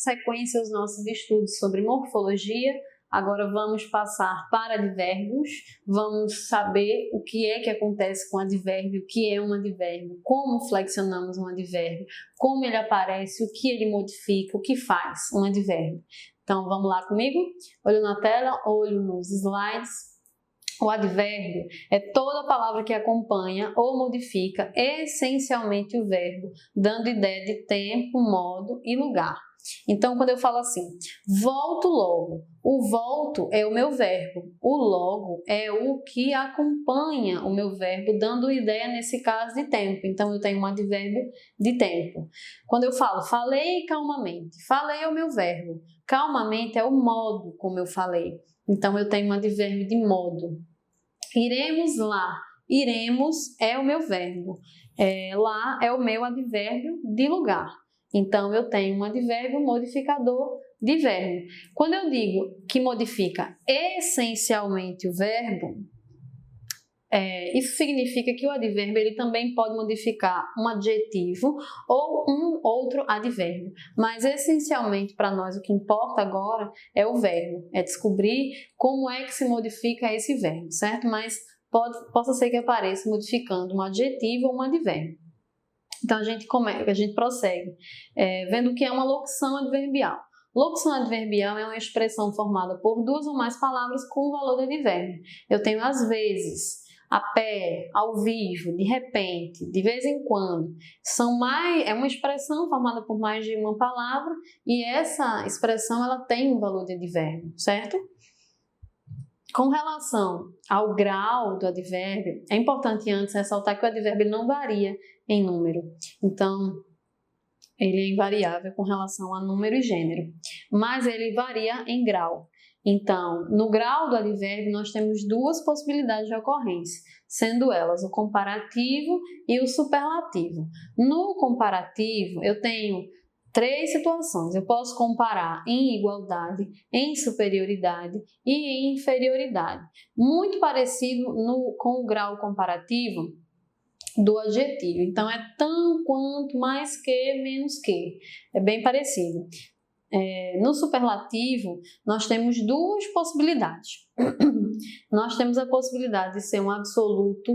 sequência aos nossos estudos sobre morfologia. Agora vamos passar para advérbios, vamos saber o que é que acontece com o advérbio, o que é um advérbio, como flexionamos um advérbio, como ele aparece, o que ele modifica, o que faz um advérbio. Então vamos lá comigo? Olho na tela, olho nos slides. O advérbio é toda palavra que acompanha ou modifica essencialmente o verbo, dando ideia de tempo, modo e lugar. Então, quando eu falo assim, volto logo, o volto é o meu verbo, o logo é o que acompanha o meu verbo, dando ideia, nesse caso, de tempo. Então, eu tenho um advérbio de tempo. Quando eu falo, falei calmamente, falei é o meu verbo, calmamente é o modo como eu falei. Então, eu tenho um advérbio de modo. Iremos lá, iremos é o meu verbo, lá é o meu advérbio de lugar. Então, eu tenho um advérbio modificador de verbo. Quando eu digo que modifica essencialmente o verbo, isso significa que o advérbio ele também pode modificar um adjetivo ou um outro advérbio. Mas, essencialmente, para nós, o que importa agora é o verbo, é descobrir como é que se modifica esse verbo, certo? Mas possa ser que apareça modificando um adjetivo ou um advérbio. Então, a gente prossegue vendo o que é uma locução adverbial. Locução adverbial é uma expressão formada por duas ou mais palavras com o valor do advérbio. Eu tenho às vezes, a pé, ao vivo, de repente, de vez em quando. É uma expressão formada por mais de uma palavra e essa expressão ela tem um valor de advérbio, certo? Com relação ao grau do advérbio, é importante antes ressaltar que o advérbio não varia em número. Então, ele é invariável com relação a número e gênero, mas ele varia em grau. Então, no grau do advérbio, nós temos duas possibilidades de ocorrência, sendo elas o comparativo e o superlativo. No comparativo, eu tenho três situações. Eu posso comparar em igualdade, em superioridade e em inferioridade. Muito parecido com o grau comparativo do adjetivo. Então, é tão, quanto, mais que, menos que. É bem parecido. No superlativo, nós temos duas possibilidades. Nós temos a possibilidade de ser um absoluto,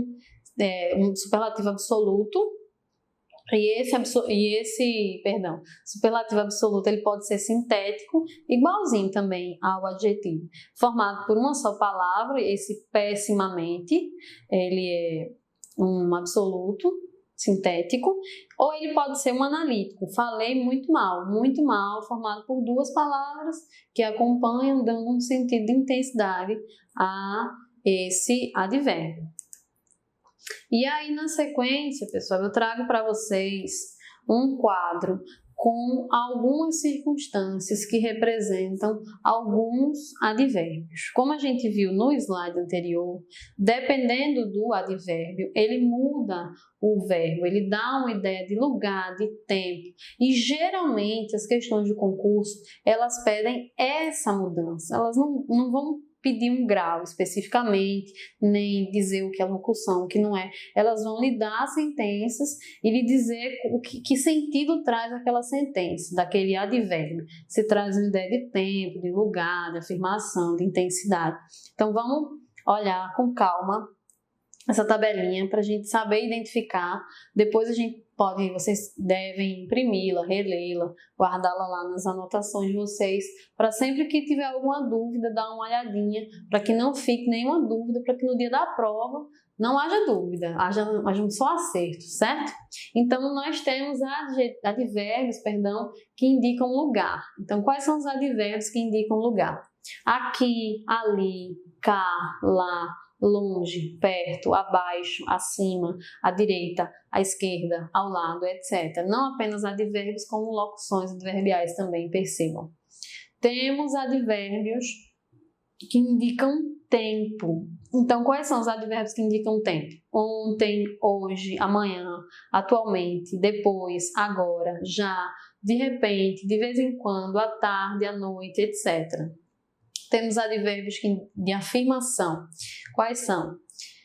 um superlativo absoluto, e esse superlativo absoluto ele pode ser sintético, igualzinho também ao adjetivo, formado por uma só palavra, esse pessimamente, ele é um absoluto sintético, ou ele pode ser um analítico, falei muito mal, formado por duas palavras que acompanham, dando um sentido de intensidade a esse advérbio. E aí, na sequência, pessoal, eu trago para vocês um quadro com algumas circunstâncias que representam alguns advérbios. Como a gente viu no slide anterior, dependendo do advérbio, ele muda o verbo, ele dá uma ideia de lugar, de tempo. E geralmente as questões de concurso, elas pedem essa mudança. Elas não vão pedir um grau especificamente, nem dizer o que é locução, o que não é. Elas vão lhe dar sentenças e lhe dizer que sentido traz aquela sentença, daquele advérbio. Se traz uma ideia de tempo, de lugar, de afirmação, de intensidade. Então, vamos olhar com calma essa tabelinha para a gente saber identificar. Depois vocês devem imprimi-la, relê-la, guardá-la lá nas anotações de vocês, para sempre que tiver alguma dúvida, dar uma olhadinha, para que não fique nenhuma dúvida, para que no dia da prova não haja dúvida, haja só acerto, certo? Então, nós temos advérbios, que indicam lugar. Então, quais são os advérbios que indicam lugar? Aqui, ali, cá, lá, longe, perto, abaixo, acima, à direita, à esquerda, ao lado, etc. Não apenas advérbios, como locuções adverbiais também, percebam. Temos advérbios que indicam tempo. Então, quais são os advérbios que indicam tempo? Ontem, hoje, amanhã, atualmente, depois, agora, já, de repente, de vez em quando, à tarde, à noite, etc. Temos advérbios de afirmação. Quais são?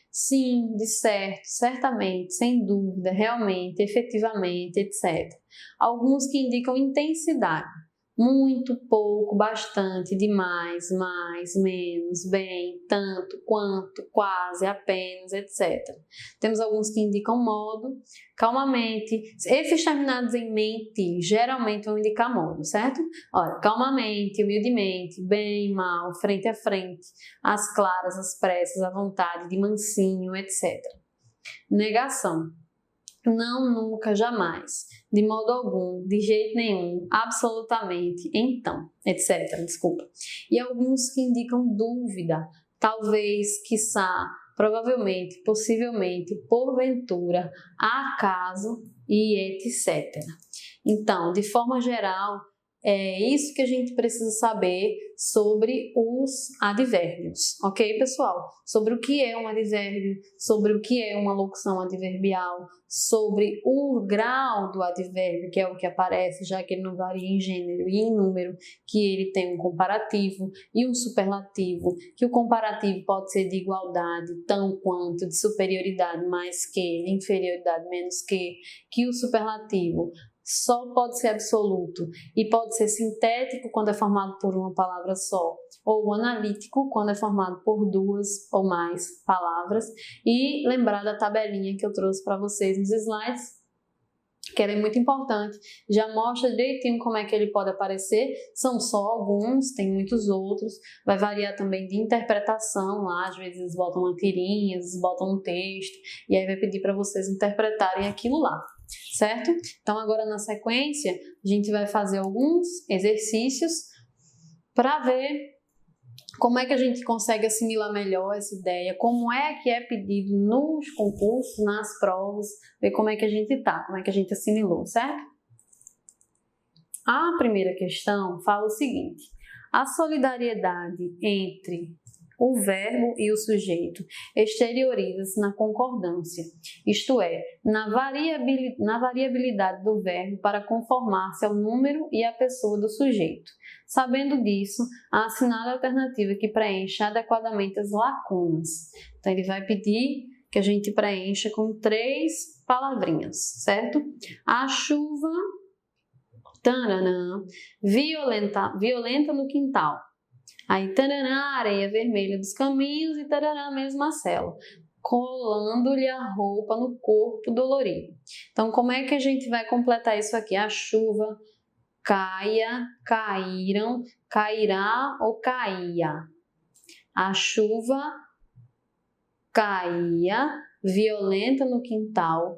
Sim, de certo, certamente, sem dúvida, realmente, efetivamente, etc. Alguns que indicam intensidade. muito, pouco, bastante, demais, mais, menos, bem, tanto, quanto, quase, apenas, etc. Temos alguns que indicam modo, calmamente. Esses terminados em mente geralmente vão indicar modo, certo? Olha, calmamente, humildemente, bem, mal, frente a frente, às claras, às pressas, à vontade, de mansinho, etc. Negação. Não, nunca, jamais, de modo algum, de jeito nenhum, absolutamente, então, etc. Desculpa. E alguns que indicam dúvida, talvez, quiçá, provavelmente, possivelmente, porventura, acaso e etc. Então, de forma geral, é isso que a gente precisa saber sobre os advérbios, ok, pessoal? Sobre o que é um advérbio, sobre o que é uma locução adverbial, sobre o grau do advérbio, que é o que aparece, já que ele não varia em gênero e em número, que ele tem um comparativo e um superlativo, que o comparativo pode ser de igualdade, tão quanto, de superioridade mais que, de inferioridade menos que o superlativo só pode ser absoluto e pode ser sintético quando é formado por uma palavra só, ou analítico quando é formado por duas ou mais palavras. E lembrar da tabelinha que eu trouxe para vocês nos slides, que ela é muito importante, já mostra direitinho como é que ele pode aparecer, são só alguns, tem muitos outros, vai variar também de interpretação lá, às vezes eles botam uma tirinha, eles botam um texto, e aí vai pedir para vocês interpretarem aquilo lá, certo? Então agora na sequência, a gente vai fazer alguns exercícios para ver como é que a gente consegue assimilar melhor essa ideia, como é que é pedido nos concursos, nas provas, ver como é que a gente tá, como é que a gente assimilou, certo? A primeira questão fala o seguinte: a solidariedade entre o verbo e o sujeito exterioriza-se na concordância, isto é, na variabilidade do verbo para conformar-se ao número e à pessoa do sujeito. Sabendo disso, assinale a alternativa que preencha adequadamente as lacunas. Então, ele vai pedir que a gente preencha com 3 palavrinhas, certo? A chuva, taranã, violenta no quintal. Aí, taranã, a areia vermelha dos caminhos e taranã, mesmo a cela, colando-lhe a roupa no corpo dolorido. Então, como é que a gente vai completar isso aqui? A chuva, caia, caíram, cairá ou caía. A chuva caía, violenta no quintal,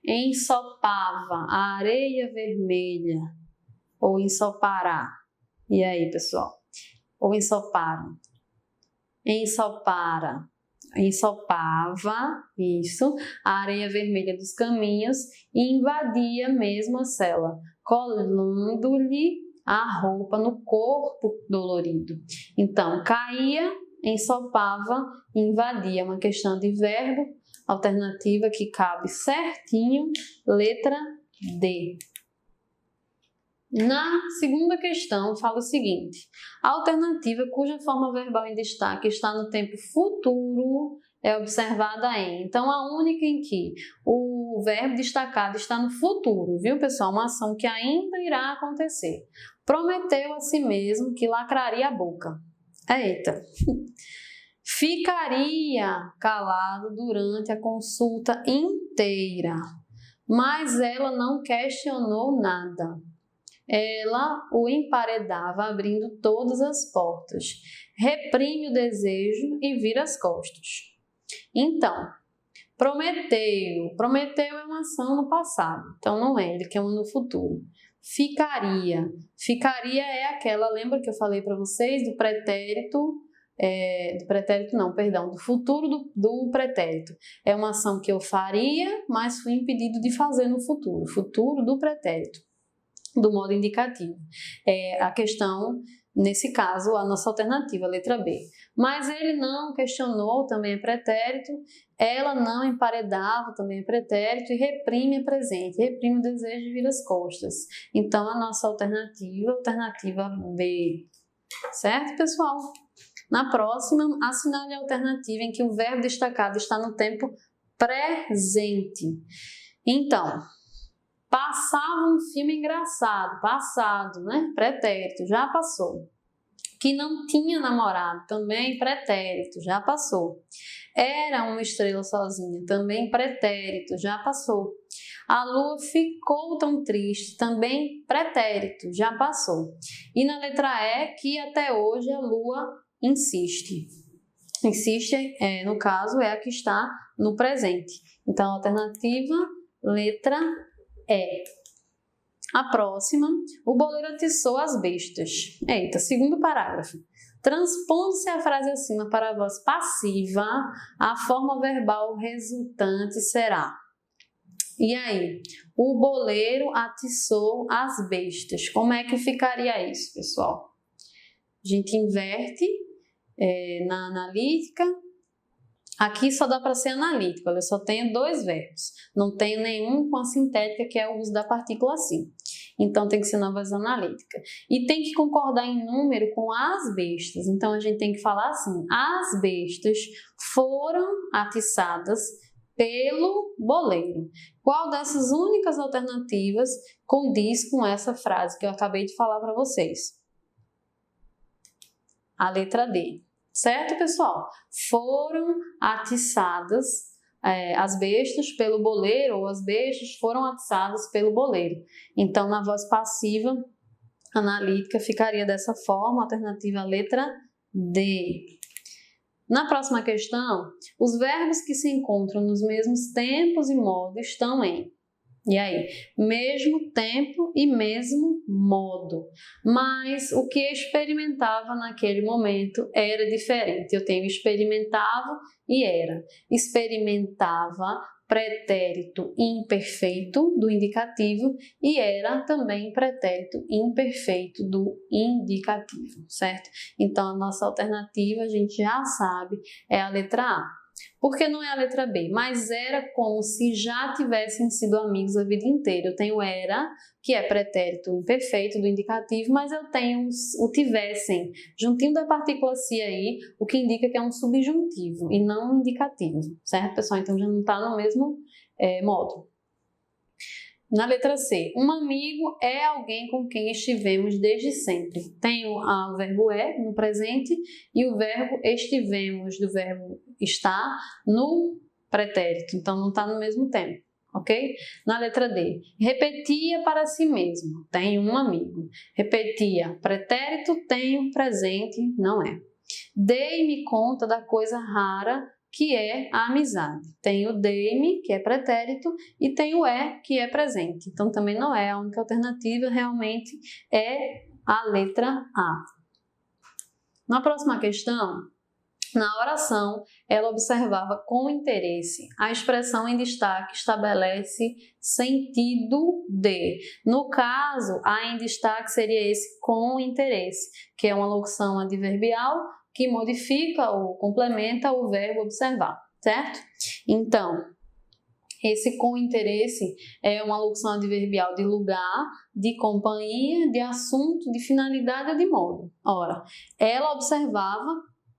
ensopava a areia vermelha, ou ensopará. E aí, pessoal? Ou ensoparam? Ensopara, ensopava, isso, a areia vermelha dos caminhos e invadia mesmo a cela, colando-lhe a roupa no corpo dolorido. Então, caía, ensopava, invadia, uma questão de verbo, alternativa que cabe certinho, letra D. Na segunda questão, fala o seguinte: a alternativa cuja forma verbal em destaque está no tempo futuro é observada em. Então, a única em que o verbo destacado está no futuro, viu, pessoal? Uma ação que ainda irá acontecer. Prometeu a si mesmo que lacraria a boca. Eita! Ficaria calado durante a consulta inteira, mas ela não questionou nada. Ela o emparedava abrindo todas as portas. Reprime o desejo e vira as costas. Então, prometeu. Prometeu é uma ação no passado. Então, não é, ele quer uma no futuro. Ficaria. Ficaria é aquela, lembra que eu falei para vocês do pretérito? Do futuro do pretérito. É uma ação que eu faria, mas fui impedido de fazer no futuro. Futuro do pretérito, do modo indicativo. A questão, nesse caso, a nossa alternativa, a letra B. Mas ele não questionou, também é pretérito. Ela não emparedava, também é pretérito. E reprime é presente. Reprime o desejo e vira as costas. Então, a nossa alternativa B. Certo, pessoal? Na próxima, assinale a alternativa em que o verbo destacado está no tempo presente. Então, Passava um filme engraçado, passado, né? Pretérito, já passou. Que não tinha namorado, também pretérito, já passou. Era uma estrela sozinha, também pretérito, já passou. A lua ficou tão triste, também pretérito, já passou. E na letra E, que até hoje a lua insiste. Insiste, no caso, é a que está no presente. Então, a alternativa, letra E. A próxima, o boleiro atiçou as bestas. Eita, segundo parágrafo. Transpondo-se a frase acima para a voz passiva, a forma verbal resultante será. E aí? O boleiro atiçou as bestas. Como é que ficaria isso, pessoal? A gente inverte na analítica. Aqui só dá para ser analítico, eu só tenho 2 verbos. Não tenho nenhum com a sintética, que é o uso da partícula sim. Então, tem que ser na voz analítica. E tem que concordar em número com as bestas. Então, a gente tem que falar assim: as bestas foram atiçadas pelo boleiro. Qual dessas únicas alternativas condiz com essa frase que eu acabei de falar para vocês? A letra D. Certo, pessoal? Foram atiçadas as bestas pelo boleiro, ou as bestas foram atiçadas pelo boleiro. Então, na voz passiva analítica, ficaria dessa forma, alternativa letra D. Na próxima questão, os verbos que se encontram nos mesmos tempos e modos estão em. E aí? Mesmo tempo e mesmo modo. Mas o que experimentava naquele momento era diferente. Eu tenho experimentava e era. Experimentava, pretérito imperfeito do indicativo, e era também pretérito imperfeito do indicativo, certo? Então, a nossa alternativa, a gente já sabe, é a letra A. Porque não é a letra B, mas era como se já tivessem sido amigos a vida inteira. Eu tenho era, que é pretérito imperfeito do indicativo, mas eu tenho o tivessem, juntinho da partícula se aí, o que indica que é um subjuntivo e não um indicativo, certo, pessoal? Então já não está no mesmo modo. Na letra C, um amigo é alguém com quem estivemos desde sempre. Tenho o verbo é no presente e o verbo estivemos do verbo estar no pretérito. Então, não está no mesmo tempo, ok? Na letra D, repetia para si mesmo. Tenho um amigo. Repetia, pretérito, tenho, presente, não é. Dei-me conta da coisa rara que é a amizade. Tem o dei-me, que é pretérito, e tem o que é presente. Então, também não é. A única alternativa realmente é a letra A. Na próxima questão, na oração, ela observava com interesse. A expressão em destaque estabelece sentido de. No caso, a em destaque seria esse com interesse, que é uma locução adverbial que modifica ou complementa o verbo observar, certo? Então, esse com interesse é uma locução adverbial de lugar, de companhia, de assunto, de finalidade ou de modo. Ora, ela observava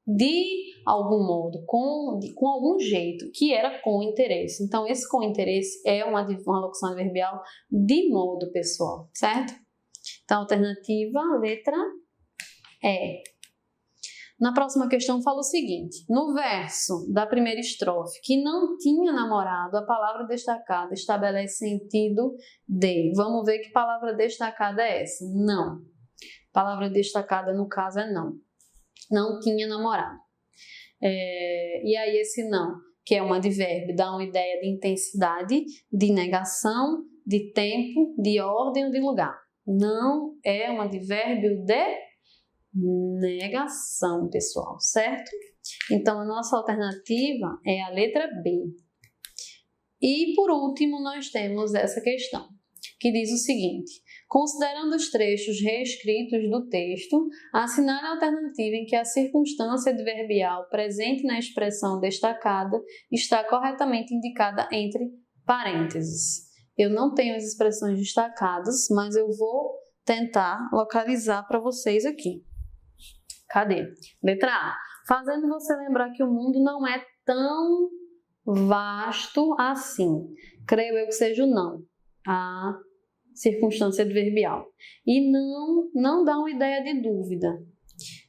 de algum modo, com algum jeito, que era com interesse. Então, esse com interesse é uma locução adverbial de modo, pessoal, certo? Então, alternativa, letra E. Na próxima questão fala o seguinte: no verso da primeira estrofe, que não tinha namorado, a palavra destacada estabelece sentido de. Vamos ver que palavra destacada é essa? Não. Palavra destacada, no caso, é não. Não tinha namorado. E aí esse não, que é um advérbio, dá uma ideia de intensidade, de negação, de tempo, de ordem ou de lugar. Não é um advérbio de negação, pessoal, certo? Então, a nossa alternativa é a letra B. E, por último, nós temos essa questão, que diz o seguinte: considerando os trechos reescritos do texto, assinale a alternativa em que a circunstância adverbial presente na expressão destacada está corretamente indicada entre parênteses. Eu não tenho as expressões destacadas, mas eu vou tentar localizar para vocês aqui. Cadê? Letra A. Fazendo você lembrar que o mundo não é tão vasto assim. Creio eu que seja o não. a circunstância adverbial. E não dá uma ideia de dúvida,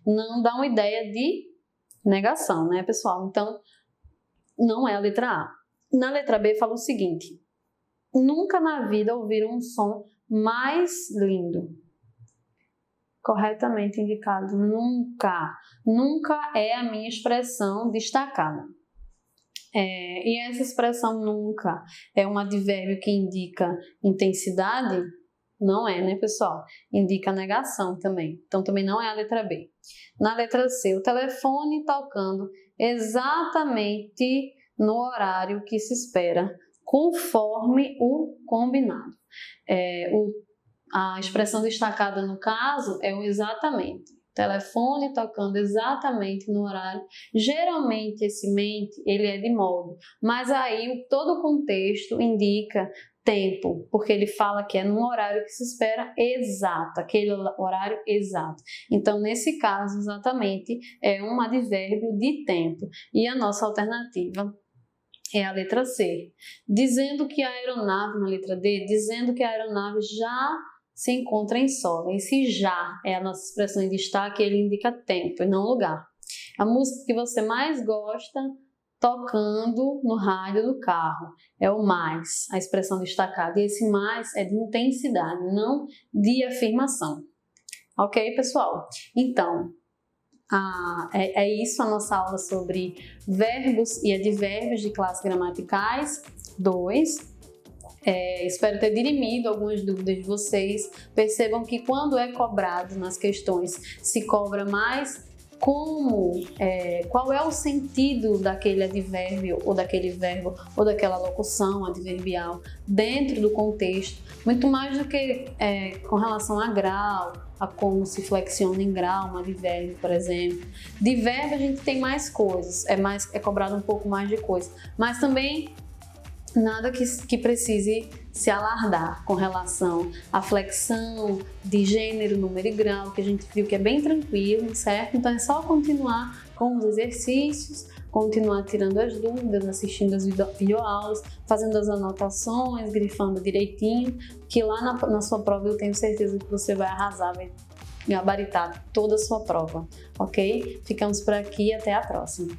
não dá uma ideia de negação, né, pessoal? Então, não é a letra A. Na letra B fala o seguinte: nunca na vida ouviram um som mais lindo. Corretamente indicado, nunca. Nunca é a minha expressão destacada. E essa expressão nunca é um advérbio que indica intensidade? Não é, né, pessoal? Indica negação também. Então, também não é a letra B. Na letra C, o telefone tocando exatamente no horário que se espera, conforme o combinado. A expressão destacada no caso é o exatamente. Telefone tocando exatamente no horário. Geralmente esse mente ele é de modo, mas aí todo o contexto indica tempo, porque ele fala que é num horário que se espera exato, aquele horário exato. Então, nesse caso, exatamente, é um advérbio de tempo. E a nossa alternativa é a letra C. Dizendo que a aeronave, na letra D, dizendo que a aeronave já se encontra em solo. Esse já é a nossa expressão em destaque, ele indica tempo e não lugar. A música que você mais gosta tocando no rádio do carro é o mais, a expressão destacada. E esse mais é de intensidade, não de afirmação. Ok, pessoal? Então, é isso a nossa aula sobre verbos e advérbios de classes gramaticais 2. Espero ter dirimido algumas dúvidas de vocês. Percebam que quando é cobrado nas questões, se cobra mais qual é o sentido daquele advérbio ou daquele verbo ou daquela locução adverbial dentro do contexto, muito mais do que com relação a grau, a como se flexiona em grau um advérbio, por exemplo. De verbo a gente tem mais coisas, é cobrado um pouco mais de coisa, mas também nada que precise se alardar com relação à flexão de gênero, número e grau, que a gente viu que é bem tranquilo, certo? Então é só continuar com os exercícios, continuar tirando as dúvidas, assistindo as videoaulas, fazendo as anotações, grifando direitinho, que lá na sua prova eu tenho certeza que você vai arrasar, vai gabaritar toda a sua prova, ok? Ficamos por aqui e até a próxima.